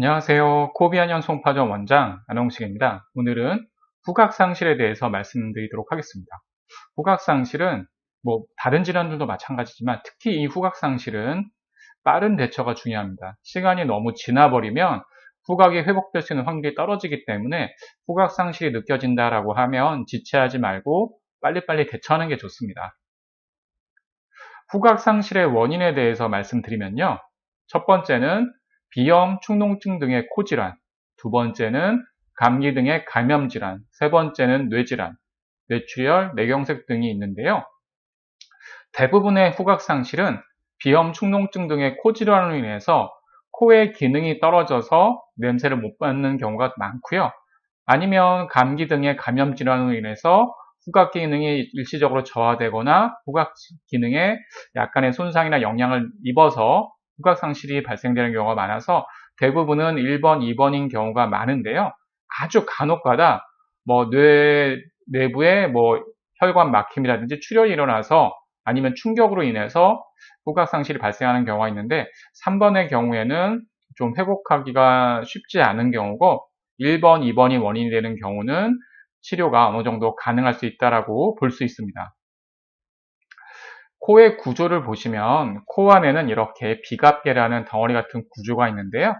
안녕하세요. 코비안현 송파점 원장 안홍식입니다. 오늘은 후각상실에 대해서 말씀드리도록 하겠습니다. 후각상실은 다른 질환들도 마찬가지지만 특히 이 후각상실은 빠른 대처가 중요합니다. 시간이 너무 지나버리면 후각이 회복될 수 있는 확률이 떨어지기 때문에 후각상실이 느껴진다라고 하면 지체하지 말고 빨리빨리 대처하는 게 좋습니다. 후각상실의 원인에 대해서 말씀드리면요. 첫 번째는 비염, 축농증 등의 코질환, 두 번째는 감기 등의 감염질환, 세 번째는 뇌질환, 뇌출혈, 뇌경색 등이 있는데요. 대부분의 후각상실은 비염, 축농증 등의 코질환으로 인해서 코의 기능이 떨어져서 냄새를 못 맡는 경우가 많고요. 아니면 감기 등의 감염질환으로 인해서 후각 기능이 일시적으로 저하되거나 후각 기능에 약간의 손상이나 영향을 입어서 후각 상실이 발생되는 경우가 많아서 대부분은 1번, 2번인 경우가 많은데요. 아주 간혹가다 뇌 내부에 혈관 막힘이라든지 출혈이 일어나서 아니면 충격으로 인해서 후각 상실이 발생하는 경우가 있는데 3번의 경우에는 좀 회복하기가 쉽지 않은 경우고 1번, 2번이 원인이 되는 경우는 치료가 어느 정도 가능할 수 있다고 볼 수 있습니다. 코의 구조를 보시면 코 안에는 이렇게 비갑계라는 덩어리 같은 구조가 있는데요.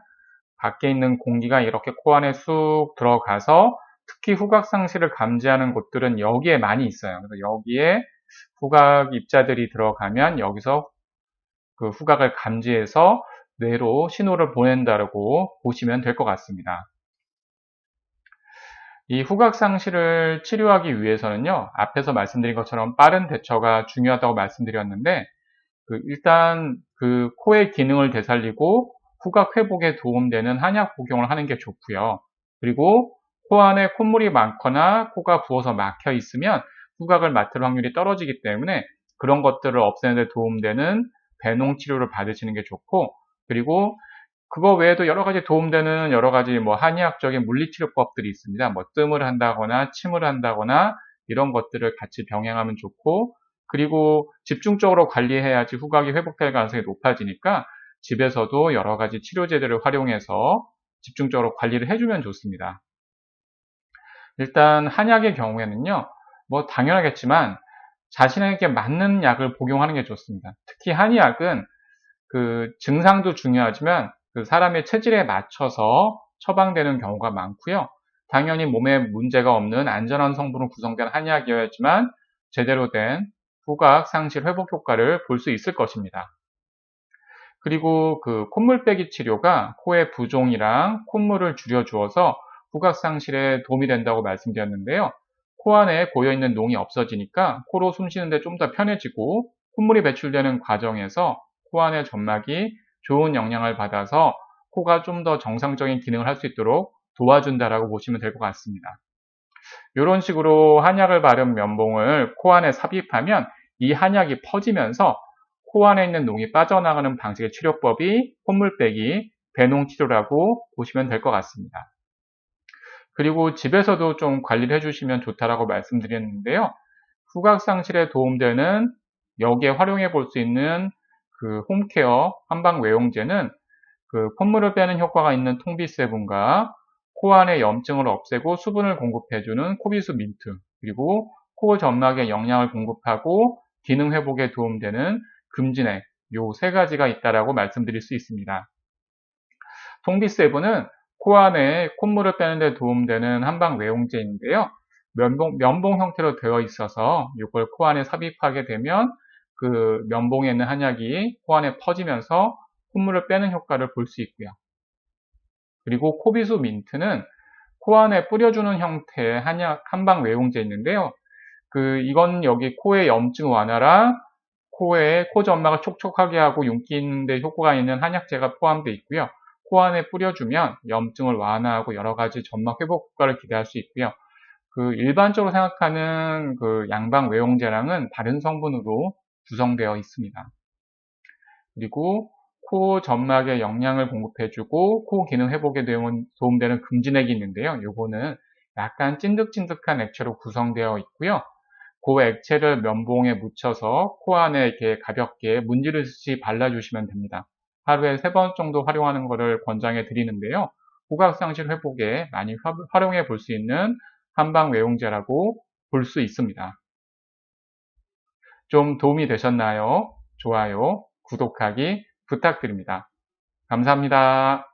밖에 있는 공기가 이렇게 코 안에 쑥 들어가서 특히 후각 상실을 감지하는 곳들은 여기에 많이 있어요. 그래서 여기에 후각 입자들이 들어가면 여기서 그 후각을 감지해서 뇌로 신호를 보낸다고 보시면 될 것 같습니다. 이 후각 상실을 치료하기 위해서는요, 앞에서 말씀드린 것처럼 빠른 대처가 중요하다고 말씀드렸는데, 일단 코의 기능을 되살리고 후각 회복에 도움되는 한약 복용을 하는 게 좋고요. 그리고 코 안에 콧물이 많거나 코가 부어서 막혀 있으면 후각을 맡을 확률이 떨어지기 때문에 그런 것들을 없애는 데 도움되는 배농 치료를 받으시는 게 좋고, 그리고 그거 외에도 여러 가지 도움되는 여러 가지 한의학적인 물리치료법들이 있습니다. 뜸을 한다거나 침을 한다거나 이런 것들을 같이 병행하면 좋고, 그리고 집중적으로 관리해야지 후각이 회복될 가능성이 높아지니까 집에서도 여러 가지 치료제들을 활용해서 집중적으로 관리를 해주면 좋습니다. 일단 한약의 경우에는요, 당연하겠지만 자신에게 맞는 약을 복용하는 게 좋습니다. 특히 한의학은 증상도 중요하지만 사람의 체질에 맞춰서 처방되는 경우가 많고요. 당연히 몸에 문제가 없는 안전한 성분으로 구성된 한의학이어야지만 제대로 된 후각 상실 회복 효과를 볼 수 있을 것입니다. 그리고 콧물 빼기 치료가 코의 부종이랑 콧물을 줄여주어서 후각 상실에 도움이 된다고 말씀드렸는데요. 코 안에 고여있는 농이 없어지니까 코로 숨 쉬는데 좀 더 편해지고 콧물이 배출되는 과정에서 코 안의 점막이 좋은 영향을 받아서 코가 좀 더 정상적인 기능을 할 수 있도록 도와준다라고 보시면 될 것 같습니다. 이런 식으로 한약을 바른 면봉을 코 안에 삽입하면 이 한약이 퍼지면서 코 안에 있는 농이 빠져나가는 방식의 치료법이 콧물 빼기, 배농 치료라고 보시면 될 것 같습니다. 그리고 집에서도 좀 관리를 해주시면 좋다라고 말씀드렸는데요. 후각 상실에 도움되는 여기에 활용해 볼 수 있는 홈케어 한방 외용제는 콧물을 빼는 효과가 있는 통비세분과 코 안의 염증을 없애고 수분을 공급해주는 코비수 민트, 그리고 코 점막에 영양을 공급하고 기능 회복에 도움되는 금진액, 요 세 가지가 있다라고 말씀드릴 수 있습니다. 통비세븐은 코 안에 콧물을 빼는 데 도움되는 한방 외용제인데요. 면봉 형태로 되어 있어서 이걸 코 안에 삽입하게 되면 면봉에 있는 한약이 코 안에 퍼지면서 콧물을 빼는 효과를 볼 수 있고요. 그리고 코비수 민트는 코 안에 뿌려주는 형태의 한약 한방 외용제 있는데요. 이건 여기 코의 염증 완화랑 코 점막을 촉촉하게 하고 윤기 있는 데 효과가 있는 한약재가 포함되어 있고요. 코 안에 뿌려주면 염증을 완화하고 여러 가지 점막 회복 효과를 기대할 수 있고요. 일반적으로 생각하는 양방 외용제랑은 다른 성분으로 구성되어 있습니다. 그리고 코 점막에 영양을 공급해주고 코 기능 회복에 도움되는 금진액이 있는데요. 요거는 약간 찐득찐득한 액체로 구성되어 있고요. 그 액체를 면봉에 묻혀서 코 안에 이렇게 가볍게 문지르듯이 발라주시면 됩니다. 하루에 3번 정도 활용하는 것을 권장해 드리는데요. 후각상실 회복에 많이 활용해 볼 수 있는 한방 외용제라고 볼 수 있습니다. 좀 도움이 되셨나요? 좋아요, 구독하기 부탁드립니다. 감사합니다.